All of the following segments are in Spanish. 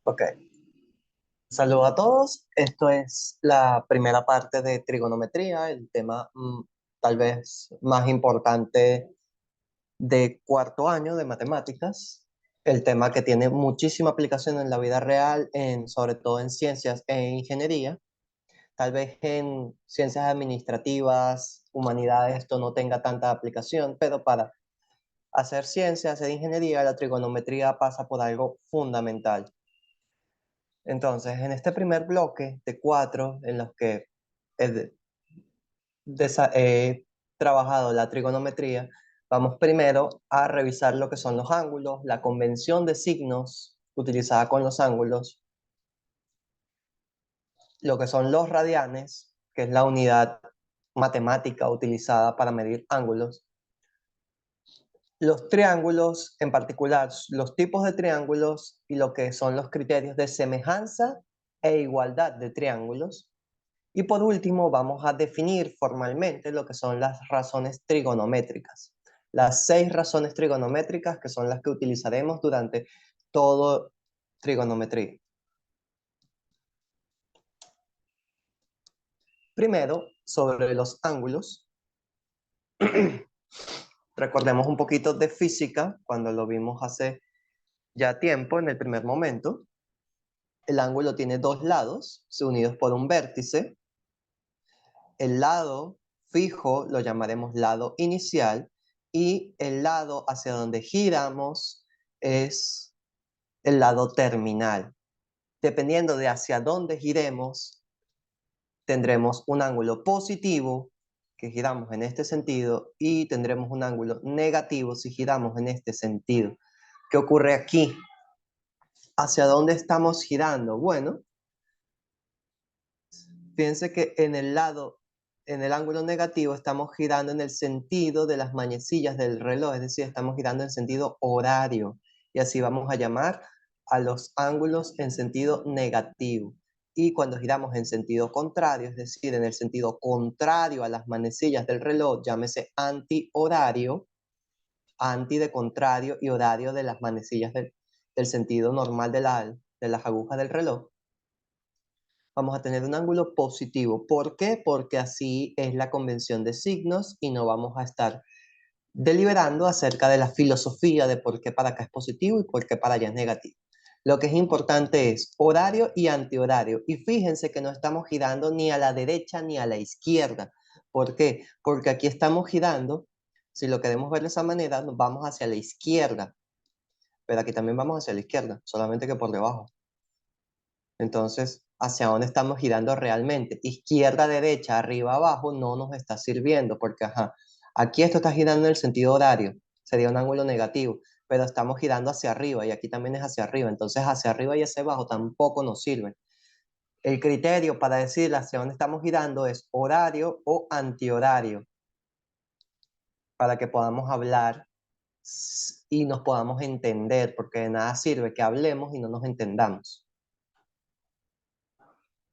Ok, saludos a todos. Esto es la primera parte de trigonometría, el tema tal vez más importante de cuarto año de matemáticas, el tema que tiene muchísima aplicación en la vida real, sobre todo en ciencias e ingeniería. Tal vez en ciencias administrativas, humanidades, esto no tenga tanta aplicación, pero para hacer ciencias e ingeniería, la trigonometría pasa por algo fundamental. Entonces, en este primer bloque de cuatro en los que he, he trabajado la trigonometría, vamos primero a revisar lo que son los ángulos, la convención de signos utilizada con los ángulos, lo que son los radianes, que es la unidad matemática utilizada para medir ángulos, los triángulos, en particular los tipos de triángulos y lo que son los criterios de semejanza e igualdad de triángulos. Y por último, vamos a definir formalmente lo que son las razones trigonométricas. Las 6 razones trigonométricas que son las que utilizaremos durante todo trigonometría. Primero, sobre los ángulos. Recordemos un poquito de física cuando lo vimos hace ya tiempo en el primer momento. El ángulo tiene dos lados, unidos por un vértice. El lado fijo lo llamaremos lado inicial y el lado hacia donde giramos es el lado terminal. Dependiendo de hacia dónde giremos, tendremos un ángulo positivo que giramos en este sentido y tendremos un ángulo negativo si giramos en este sentido. ¿Qué ocurre aquí? ¿Hacia dónde estamos girando? Bueno, fíjense que en el ángulo negativo estamos girando en el sentido de las manecillas del reloj, es decir, estamos girando en sentido horario. Y así vamos a llamar a los ángulos en sentido negativo. Y cuando giramos en sentido contrario, es decir, en el sentido contrario a las manecillas del reloj, llámese antihorario, anti de contrario y horario de las manecillas del sentido normal de las agujas del reloj, vamos a tener un ángulo positivo. ¿Por qué? Porque así es la convención de signos y no vamos a estar deliberando acerca de la filosofía de por qué para acá es positivo y por qué para allá es negativo. Lo que es importante es horario y antihorario. Y fíjense que no estamos girando ni a la derecha ni a la izquierda. ¿Por qué? Porque aquí estamos girando, si lo queremos ver de esa manera, nos vamos hacia la izquierda. Pero aquí también vamos hacia la izquierda, solamente que por debajo. Entonces, ¿hacia dónde estamos girando realmente? Izquierda, derecha, arriba, abajo, no nos está sirviendo porque, ajá, aquí esto está girando en el sentido horario, sería un ángulo negativo, pero estamos girando hacia arriba y aquí también es hacia arriba, entonces hacia arriba y hacia abajo tampoco nos sirve. El criterio para decir hacia dónde estamos girando es horario o antihorario, para que podamos hablar y nos podamos entender, porque de nada sirve que hablemos y no nos entendamos.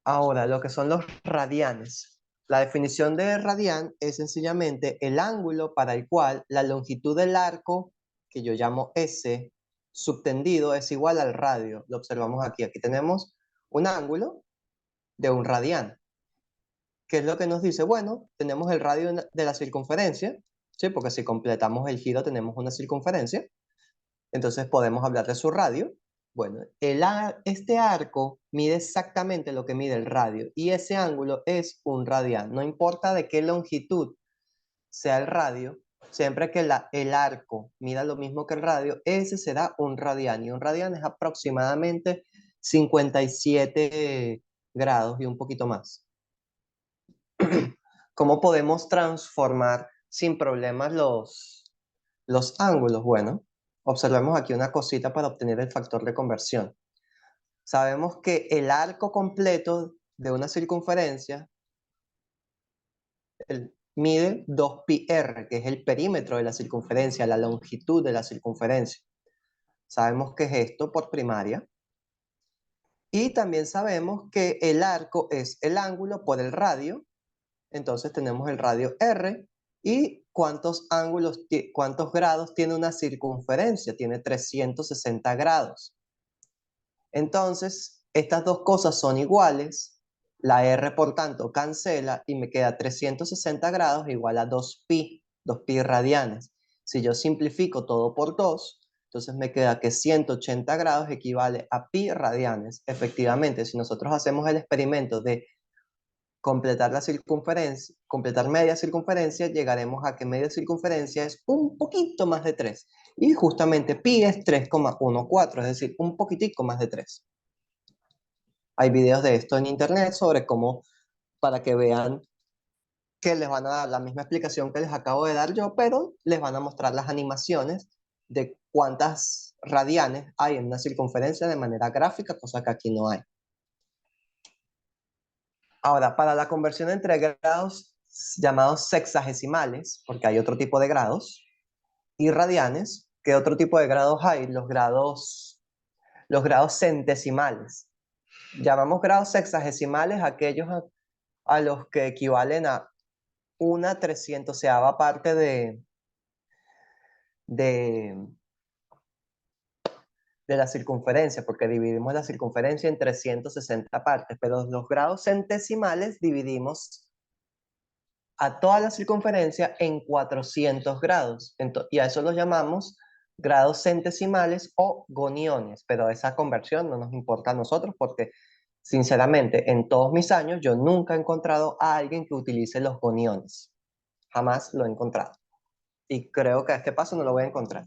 Ahora, lo que son los radianes. La definición de radián es sencillamente el ángulo para el cual la longitud del arco, que yo llamo S, subtendido, es igual al radio. Lo observamos aquí. Aquí tenemos un ángulo de un radián. ¿Qué es lo que nos dice? Bueno, tenemos el radio de la circunferencia, ¿sí? Porque si completamos el giro tenemos una circunferencia. Entonces podemos hablar de su radio. Bueno, este arco mide exactamente lo que mide el radio y ese ángulo es un radián. No importa de qué longitud sea el radio, siempre que el arco mida lo mismo que el radio, ese será un radián. Y un radián es aproximadamente 57 grados y un poquito más. ¿Cómo podemos transformar sin problemas los ángulos? Bueno, observemos aquí una cosita para obtener el factor de conversión. Sabemos que el arco completo de una circunferencia mide 2πr, que es el perímetro de la circunferencia, la longitud de la circunferencia. Sabemos que es esto por primaria. Y también sabemos que el arco es el ángulo por el radio. Entonces tenemos el radio r. ¿Y cuántos grados tiene una circunferencia? Tiene 360 grados. Entonces, estas dos cosas son iguales. La R, por tanto, cancela y me queda 360 grados igual a 2pi radianes. Si yo simplifico todo por 2, entonces me queda que 180 grados equivale a pi radianes. Efectivamente, si nosotros hacemos el experimento de completar la circunferencia, completar media circunferencia, llegaremos a que media circunferencia es un poquito más de 3. Y justamente pi es 3,14, es decir, un poquitico más de 3. Hay videos de esto en internet sobre cómo, para que vean que les van a dar la misma explicación que les acabo de dar yo, pero les van a mostrar las animaciones de cuántas radianes hay en una circunferencia de manera gráfica, cosa que aquí no hay. Ahora, para la conversión entre grados llamados sexagesimales, porque hay otro tipo de grados, y radianes, ¿qué otro tipo de grados hay? Los grados centesimales. Llamamos grados sexagesimales aquellos a los que equivalen a una 300ª parte de, de la circunferencia, porque dividimos la circunferencia en 360 partes, pero los grados centesimales dividimos a toda la circunferencia en 400 grados. Y a eso los llamamos grados centesimales o goniones, pero esa conversión no nos importa a nosotros porque, sinceramente, en todos mis años yo nunca he encontrado a alguien que utilice los goniones. Jamás lo he encontrado. Y creo que a este paso no lo voy a encontrar.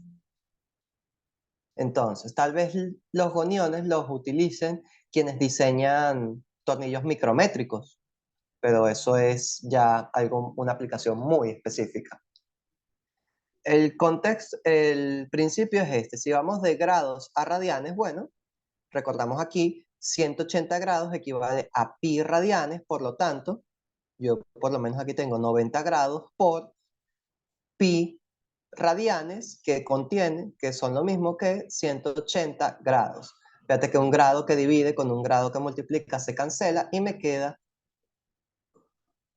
Entonces, tal vez los goniones los utilicen quienes diseñan tornillos micrométricos, pero eso es ya una aplicación muy específica. El contexto, el principio es este. Si vamos de grados a radianes, bueno, recordamos aquí, 180 grados equivale a pi radianes, por lo tanto, yo por lo menos aquí tengo 90 grados por pi radianes que son lo mismo que 180 grados. Fíjate que un grado que divide con un grado que multiplica se cancela y me queda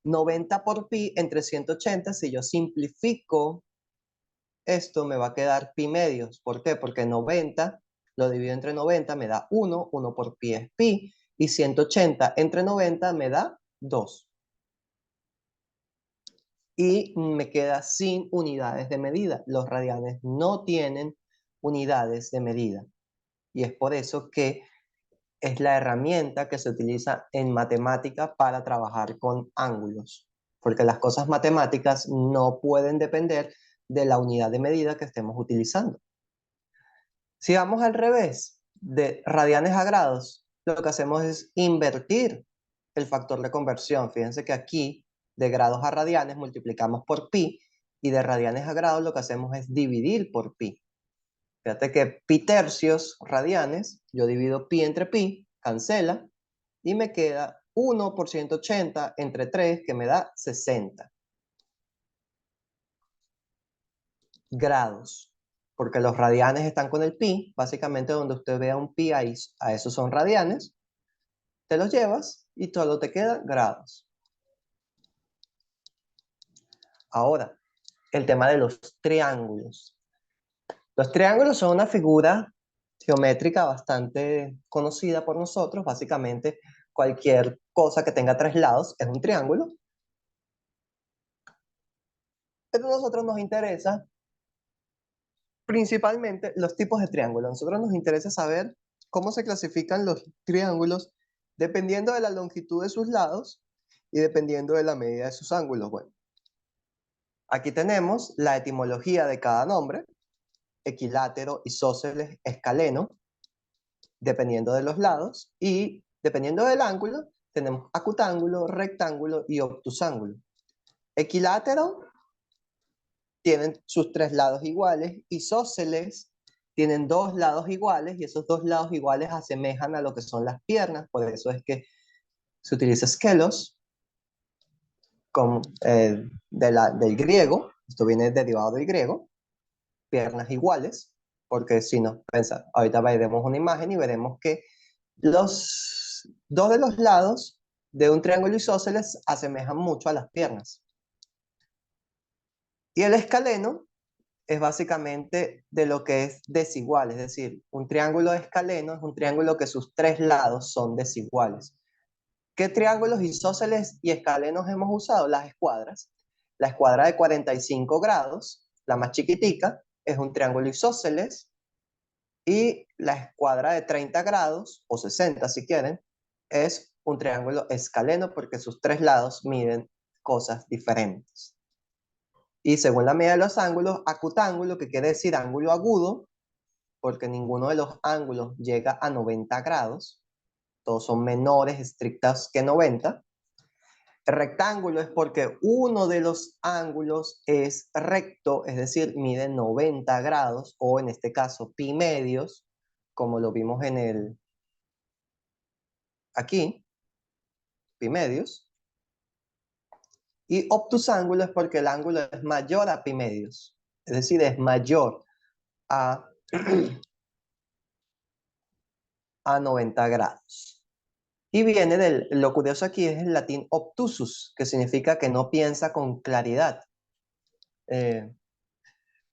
90 por pi entre 180. Si yo simplifico esto, me va a quedar pi medios. ¿Por qué? Porque 90 lo divido entre 90, me da 1, 1 por pi es pi, y 180 entre 90 me da 2. Y me queda sin unidades de medida. Los radianes no tienen unidades de medida. Y es por eso que es la herramienta que se utiliza en matemática para trabajar con ángulos. Porque las cosas matemáticas no pueden depender de la unidad de medida que estemos utilizando. Si vamos al revés, de radianes a grados, lo que hacemos es invertir el factor de conversión. Fíjense que aquí, de grados a radianes, multiplicamos por pi, y de radianes a grados lo que hacemos es dividir por pi. Fíjate que pi tercios radianes, yo divido pi entre pi, cancela, y me queda 1 por 180 entre 3, que me da 60 grados. Porque los radianes están con el pi, básicamente donde usted vea un pi ahí, a esos son radianes, te los llevas y todo te queda grados. Ahora, el tema de los triángulos. Los triángulos son una figura geométrica bastante conocida por nosotros. Básicamente, cualquier cosa que tenga 3 lados es un triángulo. Pero a nosotros nos interesa principalmente los tipos de triángulos. A nosotros nos interesa saber cómo se clasifican los triángulos dependiendo de la longitud de sus lados y dependiendo de la medida de sus ángulos. Bueno, aquí tenemos la etimología de cada nombre: equilátero, isósceles, escaleno, dependiendo de los lados, y dependiendo del ángulo, tenemos acutángulo, rectángulo y obtusángulo. Equilátero tienen sus 3 lados iguales, isósceles tienen 2 lados iguales, y esos 2 lados iguales asemejan a lo que son las piernas. Por eso es que se utiliza skelos, del griego. Esto viene derivado del griego, piernas iguales, porque si nos pensamos, ahorita veremos una imagen y veremos que los dos de los lados de un triángulo isósceles asemejan mucho a las piernas. Y el escaleno es básicamente de lo que es desigual, es decir, un triángulo escaleno es un triángulo que sus tres lados son desiguales. ¿Qué triángulos isósceles y escalenos hemos usado? Las escuadras. La escuadra de 45 grados, la más chiquitica, es un triángulo isósceles, y la escuadra de 30 grados, o 60 si quieren, es un triángulo escaleno porque sus tres lados miden cosas diferentes. Y según la medida de los ángulos, acutángulo, que quiere decir ángulo agudo, porque ninguno de los ángulos llega a 90 grados, todos son menores estrictas que 90. Rectángulo es porque uno de los ángulos es recto, es decir, mide 90 grados, o en este caso pi medios, como lo vimos aquí, pi medios. Y obtusángulo es porque el ángulo es mayor a pi medios, es decir, es mayor a, a 90 grados. Y viene lo curioso aquí es el latín obtusus, que significa que no piensa con claridad.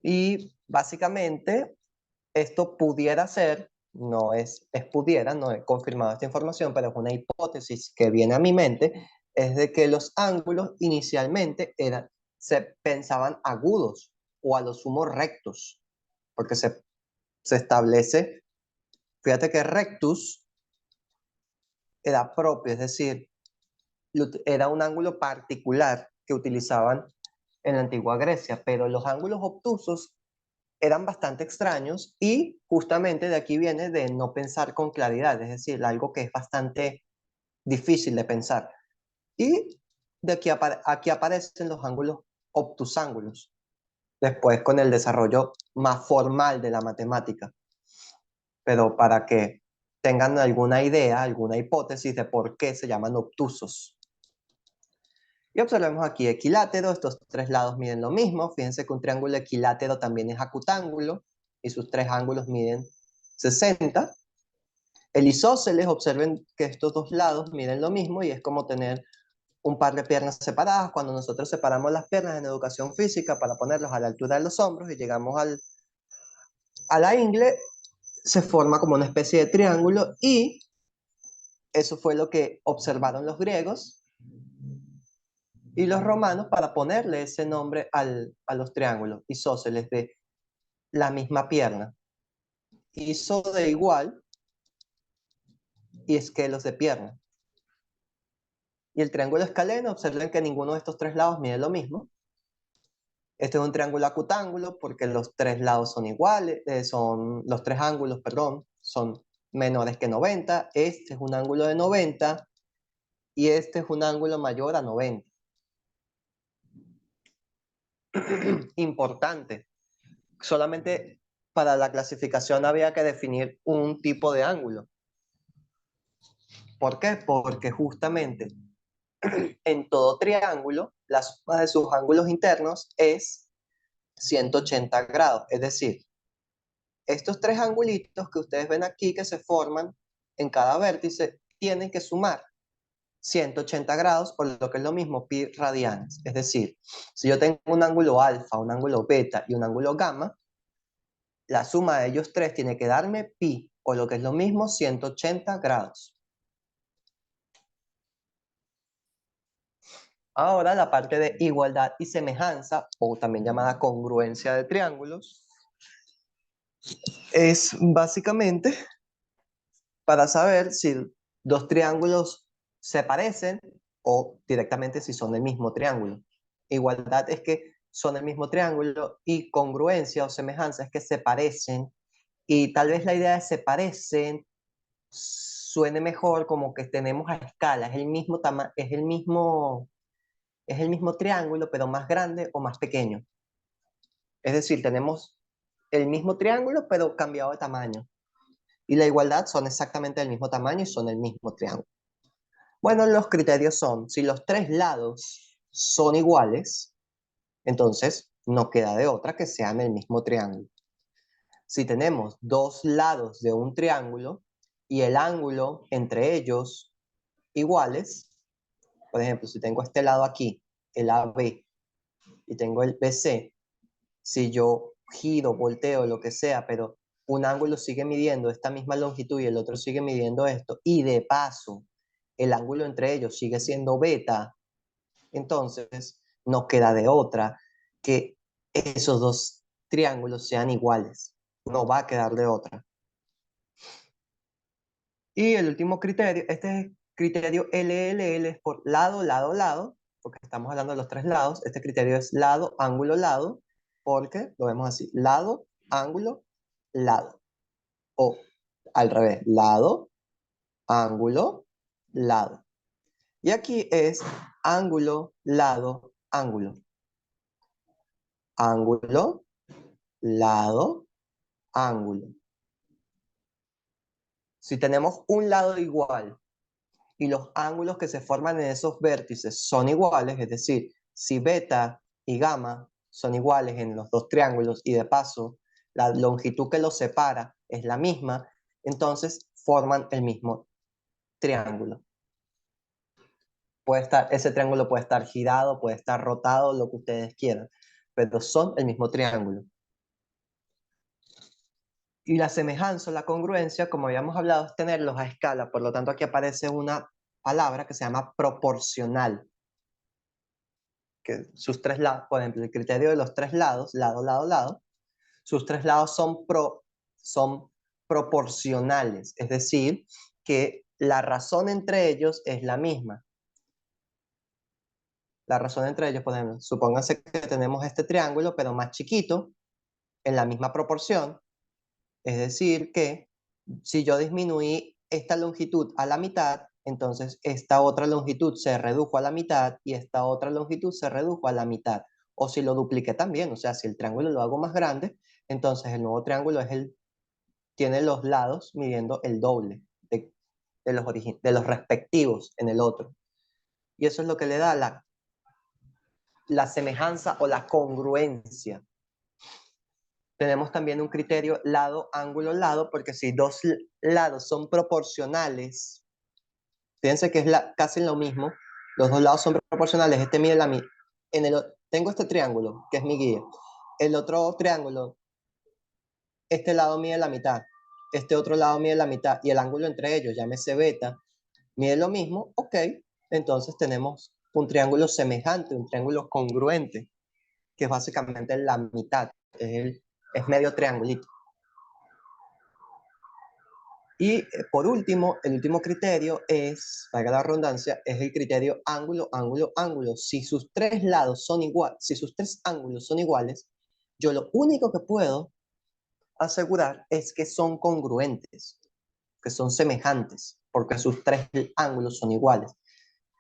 Y básicamente esto pudiera ser, es pudiera, no he confirmado esta información, pero es una hipótesis que viene a mi mente, es de que los ángulos inicialmente se pensaban agudos o a lo sumo rectos, porque se establece, fíjate que rectus era propio, es decir, era un ángulo particular que utilizaban en la antigua Grecia, pero los ángulos obtusos eran bastante extraños y justamente de aquí viene de no pensar con claridad, es decir, algo que es bastante difícil de pensar. Y de aquí aparecen los ángulos obtusángulos, después con el desarrollo más formal de la matemática, pero para que tengan alguna idea, alguna hipótesis de por qué se llaman obtusos. Y observemos aquí equilátero, estos tres lados miden lo mismo, fíjense que un triángulo equilátero también es acutángulo y sus tres ángulos miden 60. El isósceles, observen que estos dos lados miden lo mismo y es como tener un par de piernas separadas. Cuando nosotros separamos las piernas en educación física para ponerlos a la altura de los hombros y llegamos a la ingle, se forma como una especie de triángulo y eso fue lo que observaron los griegos y los romanos para ponerle ese nombre a los triángulos isósceles de la misma pierna. Iso de igual y esquelos de pierna. Y el triángulo escaleno, observen que ninguno de estos tres lados mide lo mismo. Este es un triángulo acutángulo porque los tres lados son iguales, los tres ángulos, perdón, son menores que 90. Este es un ángulo de 90 y este es un ángulo mayor a 90. Importante. Solamente para la clasificación había que definir un tipo de ángulo. ¿Por qué? Porque justamente en todo triángulo, la suma de sus ángulos internos es 180 grados. Es decir, estos tres angulitos que ustedes ven aquí que se forman en cada vértice tienen que sumar 180 grados, por lo que es lo mismo pi radianes. Es decir, si yo tengo un ángulo alfa, un ángulo beta y un ángulo gamma, la suma de ellos tres tiene que darme pi, o lo que es lo mismo 180 grados. Ahora la parte de igualdad y semejanza, o también llamada congruencia de triángulos, es básicamente para saber si dos triángulos se parecen o directamente si son el mismo triángulo. Igualdad es que son el mismo triángulo y congruencia o semejanza es que se parecen, y tal vez la idea de se parecen suene mejor como que tenemos a escala, es el mismo es el mismo triángulo pero más grande o más pequeño. Es decir, tenemos el mismo triángulo pero cambiado de tamaño. Y la igualdad son exactamente del mismo tamaño y son el mismo triángulo. Bueno, los criterios son, si los tres lados son iguales, entonces no queda de otra que sean el mismo triángulo. Si tenemos dos lados de un triángulo y el ángulo entre ellos iguales, por ejemplo, si tengo este lado aquí, el AB, y tengo el BC, si yo giro, volteo, lo que sea, pero un ángulo sigue midiendo esta misma longitud y el otro sigue midiendo esto, y de paso el ángulo entre ellos sigue siendo beta, entonces no queda de otra que esos dos triángulos sean iguales. No va a quedar de otra. Y el último criterio, este es el criterio LLL, es por lado, lado, lado, porque estamos hablando de los tres lados. Este criterio es lado, ángulo, lado, porque lo vemos así, lado, ángulo, lado. O al revés, lado, ángulo, lado. Y aquí es ángulo, lado, ángulo. Ángulo, lado, ángulo. Si tenemos un lado igual y los ángulos que se forman en esos vértices son iguales, es decir, si beta y gamma son iguales en los dos triángulos y de paso la longitud que los separa es la misma, entonces forman el mismo triángulo. Ese triángulo puede estar girado, puede estar rotado, lo que ustedes quieran, pero son el mismo triángulo. Y la semejanza o la congruencia, como habíamos hablado, es tenerlos a escala. Por lo tanto, aquí aparece una palabra que se llama proporcional. Que sus tres lados, por ejemplo, el criterio de los tres lados, lado, lado, lado, sus tres lados son proporcionales. Es decir, que la razón entre ellos es la misma. La razón entre ellos, por ejemplo, supónganse que tenemos este triángulo, pero más chiquito, en la misma proporción. Es decir, que si yo disminuí esta longitud a la mitad, entonces esta otra longitud se redujo a la mitad y esta otra longitud se redujo a la mitad. O si lo dupliqué también, o sea, si el triángulo lo hago más grande, entonces el nuevo triángulo tiene los lados midiendo el doble de los respectivos en el otro. Y eso es lo que le da la semejanza o la congruencia. Tenemos también un criterio lado, ángulo, lado, porque si dos lados son proporcionales, fíjense que es casi lo mismo, los dos lados son proporcionales, este mide la mitad. Tengo este triángulo, que es mi guía. El otro triángulo, este lado mide la mitad, este otro lado mide la mitad, y el ángulo entre ellos, llámese beta, mide lo mismo, ok, entonces tenemos un triángulo semejante, un triángulo congruente, que es básicamente la mitad, es medio triangulito. Y por último, el último criterio es, valga la redundancia, es el criterio ángulo, ángulo, ángulo. Si sus tres lados son iguales, si sus tres ángulos son iguales, yo lo único que puedo asegurar es que son congruentes, que son semejantes, porque sus tres ángulos son iguales.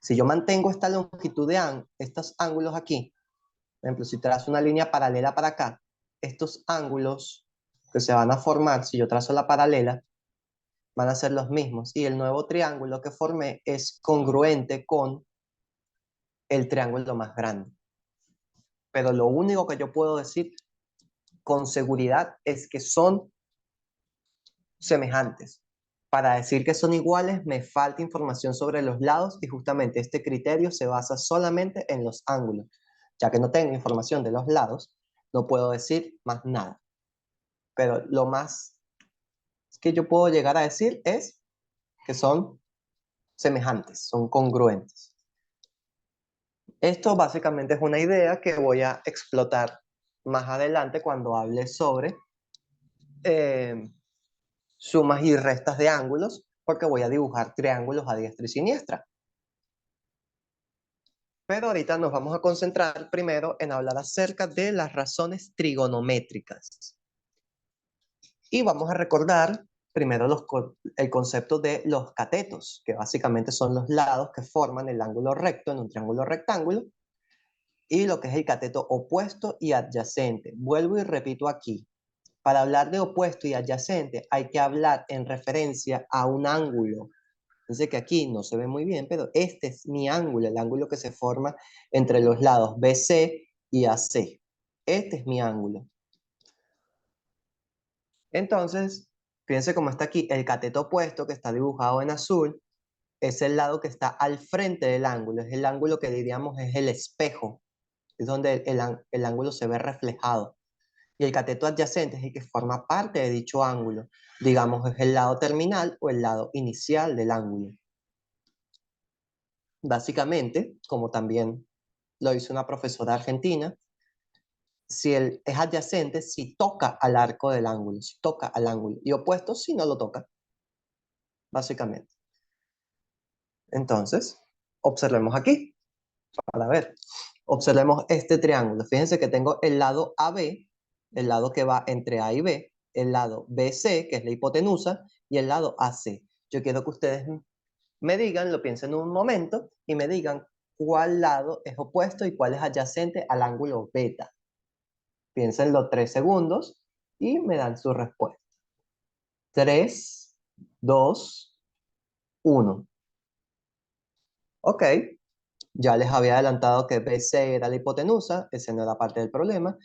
Si yo mantengo esta longitud de estos ángulos aquí, por ejemplo, si trazo una línea paralela para acá, estos ángulos que se van a formar, si yo trazo la paralela, van a ser los mismos. Y el nuevo triángulo que formé es congruente con el triángulo más grande. Pero lo único que yo puedo decir con seguridad es que son semejantes. Para decir que son iguales me falta información sobre los lados y justamente este criterio se basa solamente en los ángulos. Ya que no tengo información de los lados, no puedo decir más nada. Pero lo más que yo puedo llegar a decir es que son semejantes, son congruentes. Esto básicamente es una idea que voy a explotar más adelante cuando hable sobre sumas y restas de ángulos, porque voy a dibujar triángulos a diestra y siniestra. Pero ahorita nos vamos a concentrar primero en hablar acerca de las razones trigonométricas. Y vamos a recordar primero el concepto de los catetos, que básicamente son los lados que forman el ángulo recto en un triángulo rectángulo, y lo que es el cateto opuesto y adyacente. Vuelvo y repito aquí. Para hablar de opuesto y adyacente hay que hablar en referencia a un ángulo. Entonces que aquí no se ve muy bien, pero este es mi ángulo, el ángulo que se forma entre los lados BC y AC. Este es mi ángulo. Entonces, fíjense cómo está aquí. El cateto opuesto, que está dibujado en azul, es el lado que está al frente del ángulo. Es el ángulo que diríamos es el espejo. Es donde el ángulo se ve reflejado. Y el cateto adyacente es el que forma parte de dicho ángulo. Digamos, es el lado terminal o el lado inicial del ángulo. Básicamente, como también lo hizo una profesora argentina, si es adyacente, si toca al arco del ángulo, si toca al ángulo, y opuesto si no lo toca, básicamente. Entonces, observemos aquí, para ver. Observemos este triángulo. Fíjense que tengo el lado AB, el lado que va entre A y B, el lado BC, que es la hipotenusa, y el lado AC. Yo quiero que ustedes me digan, lo piensen un momento, y me digan cuál lado es opuesto y cuál es adyacente al ángulo beta. Piénsenlo 3 segundos y me dan su respuesta. 3, 2, 1. Ok, ya les había adelantado que BC era la hipotenusa, ese no era parte del problema.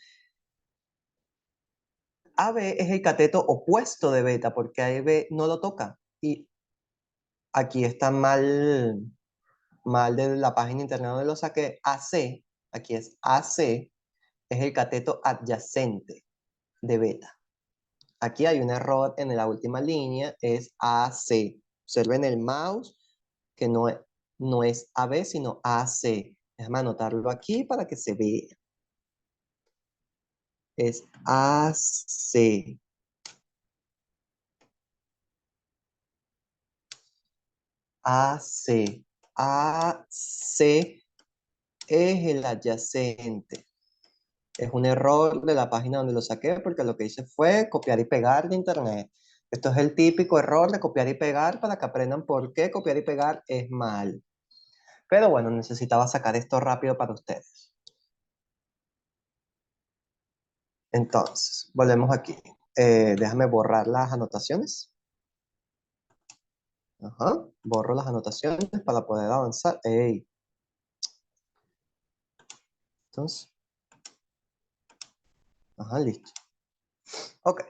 AB es el cateto opuesto de beta, porque AB no lo toca. Y aquí está mal de la página internet donde lo saqué. AC, aquí es AC, es el cateto adyacente de beta. Aquí hay un error en la última línea, es AC. Observen el mouse, que no es AB, sino AC. Déjame anotarlo aquí para que se vea. Es AC. AC. AC es el adyacente. Es un error de la página donde lo saqué porque lo que hice fue copiar y pegar de internet. Esto es el típico error de copiar y pegar para que aprendan por qué copiar y pegar es mal. Pero bueno, necesitaba sacar esto rápido para ustedes. Entonces, volvemos aquí. Déjame borrar las anotaciones. Ajá, borro las anotaciones para poder avanzar. ¡Ey! Entonces, ajá, listo. Ok,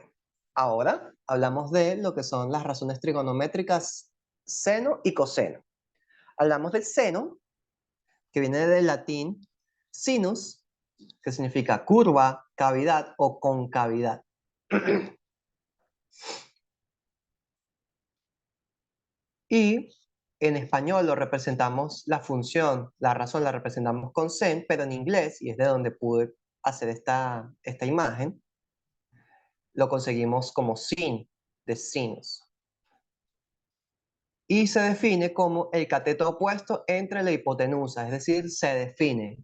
ahora hablamos de lo que son las razones trigonométricas seno y coseno. Hablamos del seno, que viene del latín sinus, que significa curva, cavidad o concavidad. Y en español lo representamos la función, la razón la representamos con sen, pero en inglés, y es de donde pude hacer esta imagen, lo conseguimos como sin, de sinus. Y se define como el cateto opuesto entre la hipotenusa, es decir, se define.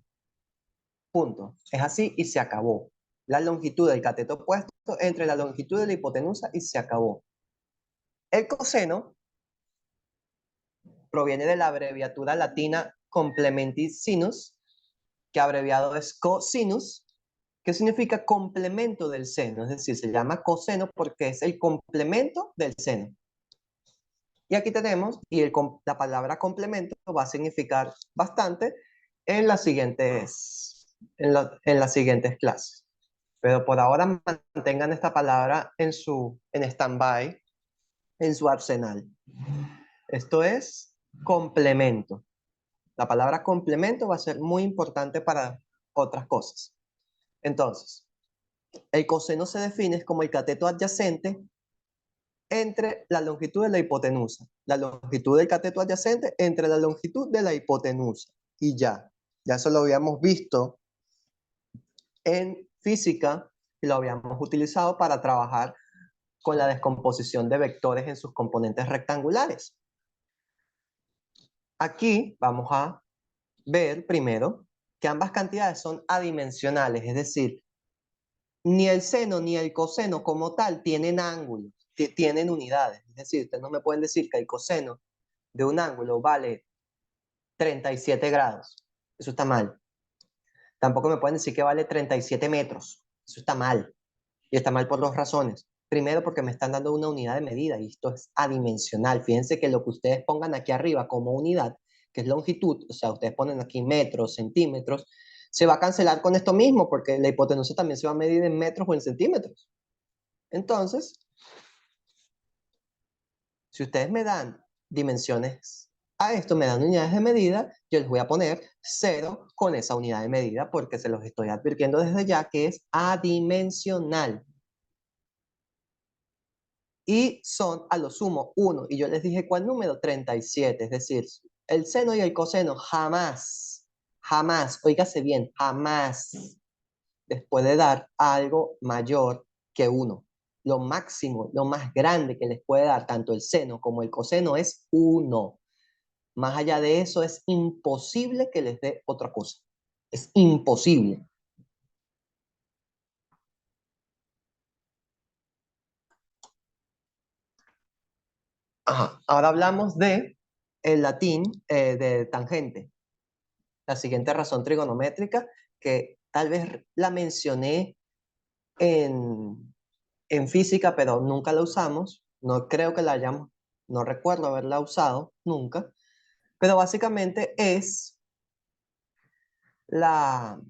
Punto. Es así y se acabó. La longitud del cateto opuesto entre la longitud de la hipotenusa y se acabó. El coseno proviene de la abreviatura latina complementis sinus, que abreviado es cosinus, que significa complemento del seno, es decir, se llama coseno porque es el complemento del seno. Y aquí tenemos, y la palabra complemento va a significar bastante en las siguientes, en las siguientes clases. Pero por ahora mantengan esta palabra en stand-by, en su arsenal. Esto es complemento. La palabra complemento va a ser muy importante para otras cosas. Entonces, el coseno se define como el cateto adyacente entre la longitud de la hipotenusa. La longitud del cateto adyacente entre la longitud de la hipotenusa. Y ya eso lo habíamos visto en física y lo habíamos utilizado para trabajar con la descomposición de vectores en sus componentes rectangulares. Aquí vamos a ver primero que ambas cantidades son adimensionales, es decir, ni el seno ni el coseno como tal tienen ángulos, tienen unidades. Es decir, ustedes no me pueden decir que el coseno de un ángulo vale 37 grados. Eso está mal. Tampoco me pueden decir que vale 37 metros. Eso está mal. Y está mal por dos razones. Primero, porque me están dando una unidad de medida y esto es adimensional. Fíjense que lo que ustedes pongan aquí arriba como unidad, que es longitud, o sea, ustedes ponen aquí metros, centímetros, se va a cancelar con esto mismo porque la hipotenusa también se va a medir en metros o en centímetros. Entonces, si ustedes me dan dimensiones A esto me dan unidades de medida, yo les voy a poner 0 con esa unidad de medida porque se los estoy advirtiendo desde ya que es adimensional. Y son a lo sumo 1. Y yo les dije, ¿cuál número? 37. Es decir, el seno y el coseno jamás, jamás, oígase bien, jamás les puede dar algo mayor que 1. Lo máximo, lo más grande que les puede dar tanto el seno como el coseno es 1. Más allá de eso es imposible que les dé otra cosa. Es imposible. Ajá. Ahora hablamos de el latín de tangente. La siguiente razón trigonométrica, que tal vez la mencioné en física, pero nunca la usamos. No creo que la hayamos, no recuerdo haberla usado nunca. Pero básicamente la,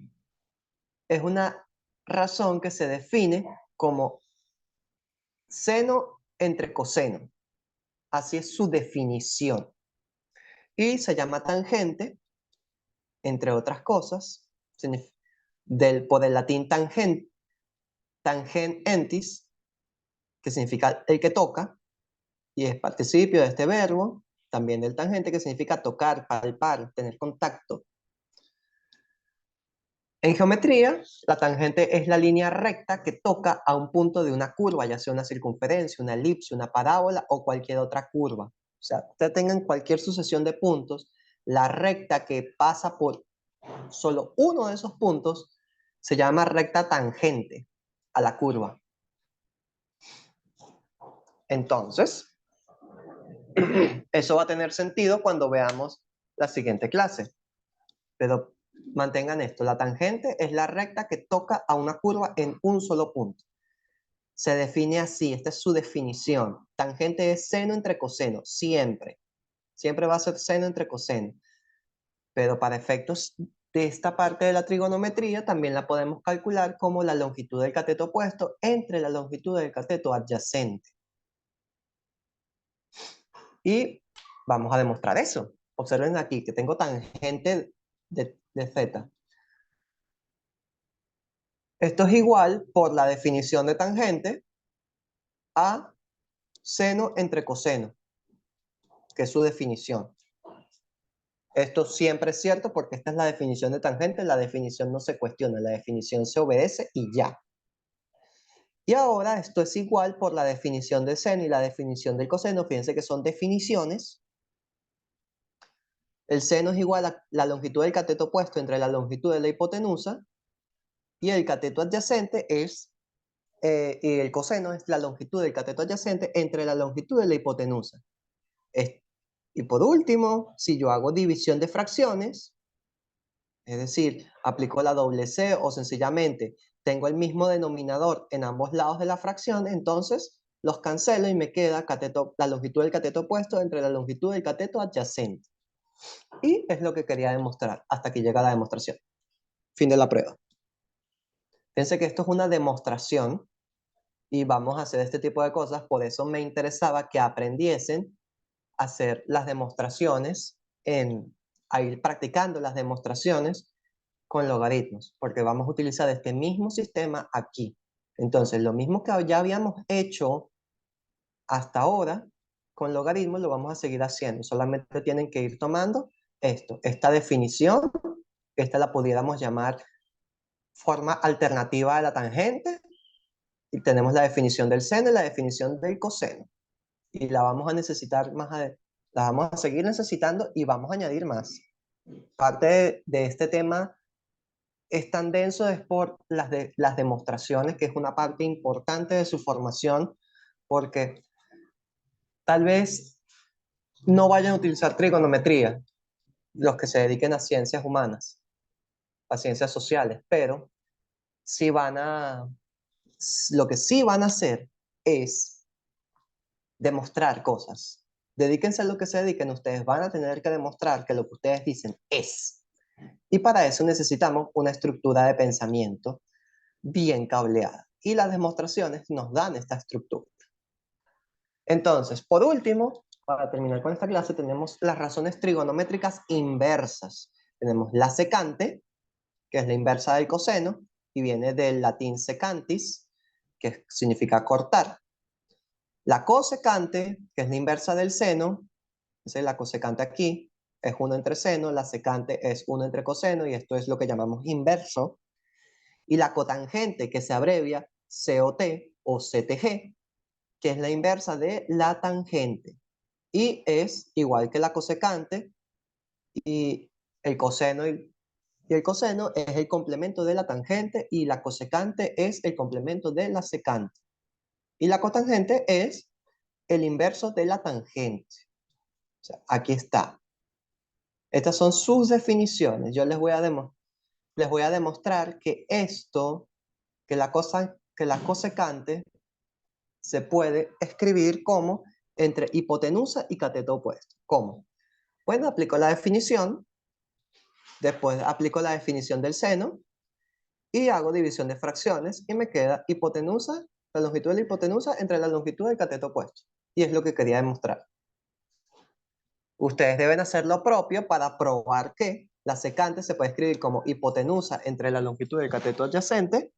es una razón que se define como seno entre coseno. Así es su definición. Y se llama tangente, entre otras cosas, por el latín tangentis, que significa el que toca, y es participio de este verbo, también del tangente, que significa tocar, palpar, tener contacto. En geometría, la tangente es la línea recta que toca a un punto de una curva, ya sea una circunferencia, una elipse, una parábola o cualquier otra curva. O sea, ustedes tengan cualquier sucesión de puntos, la recta que pasa por solo uno de esos puntos se llama recta tangente a la curva. Entonces, eso va a tener sentido cuando veamos la siguiente clase. Pero mantengan esto, la tangente es la recta que toca a una curva en un solo punto. Se define así, esta es su definición. Tangente es seno entre coseno, siempre. Siempre va a ser seno entre coseno. Pero para efectos de esta parte de la trigonometría, también la podemos calcular como la longitud del cateto opuesto entre la longitud del cateto adyacente. Y vamos a demostrar eso. Observen aquí que tengo tangente de z. Esto es igual, por la definición de tangente, a seno entre coseno, que es su definición. Esto siempre es cierto porque esta es la definición de tangente, la definición no se cuestiona, la definición se obedece y ya. Y ahora esto es igual por la definición del seno y la definición del coseno. Fíjense que son definiciones. El seno es igual a la longitud del cateto opuesto entre la longitud de la hipotenusa y el cateto adyacente es, y el coseno es la longitud del cateto adyacente entre la longitud de la hipotenusa. Y por último, si yo hago división de fracciones, es decir, aplico la doble C o sencillamente tengo el mismo denominador en ambos lados de la fracción, entonces los cancelo y me queda la longitud del cateto opuesto entre la longitud del cateto adyacente. Y es lo que quería demostrar. Hasta aquí llega la demostración. Fin de la prueba. Fíjense que esto es una demostración y vamos a hacer este tipo de cosas. Por eso me interesaba que aprendiesen a hacer las demostraciones, a ir practicando las demostraciones con logaritmos, porque vamos a utilizar este mismo sistema aquí. Entonces, lo mismo que ya habíamos hecho hasta ahora, con logaritmos lo vamos a seguir haciendo. Solamente tienen que ir tomando esta definición, esta la pudiéramos llamar forma alternativa de la tangente, y tenemos la definición del seno y la definición del coseno. Y la vamos a necesitar la vamos a seguir necesitando y vamos a añadir más. Parte de este tema es tan denso es por las demostraciones, que es una parte importante de su formación, porque tal vez no vayan a utilizar trigonometría los que se dediquen a ciencias humanas, a ciencias sociales, pero sí lo que sí van a hacer es demostrar cosas. Dedíquense a lo que se dediquen, ustedes van a tener que demostrar que lo que ustedes dicen es. Y para eso necesitamos una estructura de pensamiento bien cableada. Y las demostraciones nos dan esta estructura. Entonces, por último, para terminar con esta clase, tenemos las razones trigonométricas inversas. Tenemos la secante, que es la inversa del coseno, y viene del latín secantis, que significa cortar. La cosecante, que es la inversa del seno, entonces la cosecante aquí es 1 entre seno, la secante es 1 entre coseno, y esto es lo que llamamos inverso. Y la cotangente, que se abrevia COT o CTG, que es la inversa de la tangente. Y es igual que la cosecante, y el coseno y el coseno es el complemento de la tangente, y la cosecante es el complemento de la secante. Y la cotangente es el inverso de la tangente. O sea, aquí está. Estas son sus definiciones. Yo les voy a demostrar que esto, que la cosecante se puede escribir como entre hipotenusa y cateto opuesto. ¿Cómo? Bueno, aplico la definición, después aplico la definición del seno y hago división de fracciones y me queda hipotenusa, la longitud de la hipotenusa entre la longitud del cateto opuesto. Y es lo que quería demostrar. Ustedes deben hacer lo propio para probar que la secante se puede escribir como hipotenusa entre la longitud del cateto adyacente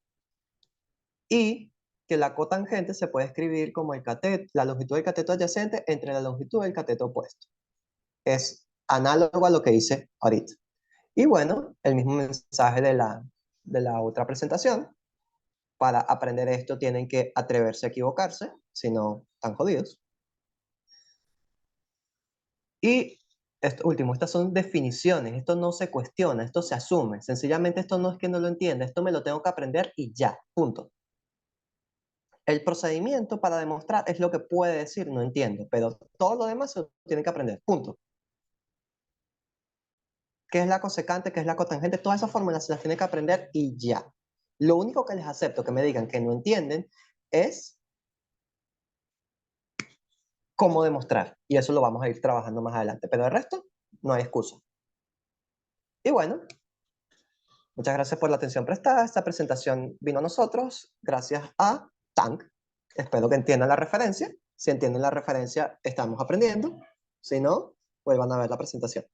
y que la cotangente se puede escribir como la longitud del cateto adyacente entre la longitud del cateto opuesto. Es análogo a lo que hice ahorita. Y bueno, el mismo mensaje de la otra presentación. Para aprender esto tienen que atreverse a equivocarse, si no, están jodidos. Y esto último, estas son definiciones, esto no se cuestiona, esto se asume. Sencillamente esto no es que no lo entienda, esto me lo tengo que aprender y ya, punto. El procedimiento para demostrar es lo que puede decir, no entiendo, pero todo lo demás se lo tiene que aprender, punto. ¿Qué es la cosecante? ¿Qué es la cotangente? Todas esas fórmulas se las tiene que aprender y ya. Lo único que les acepto que me digan que no entienden es cómo demostrar. Y eso lo vamos a ir trabajando más adelante. Pero el resto, no hay excusa. Y bueno, muchas gracias por la atención prestada. Esta presentación vino a nosotros gracias a Tank. Espero que entiendan la referencia. Si entienden la referencia, estamos aprendiendo. Si no, vuelvan a ver la presentación.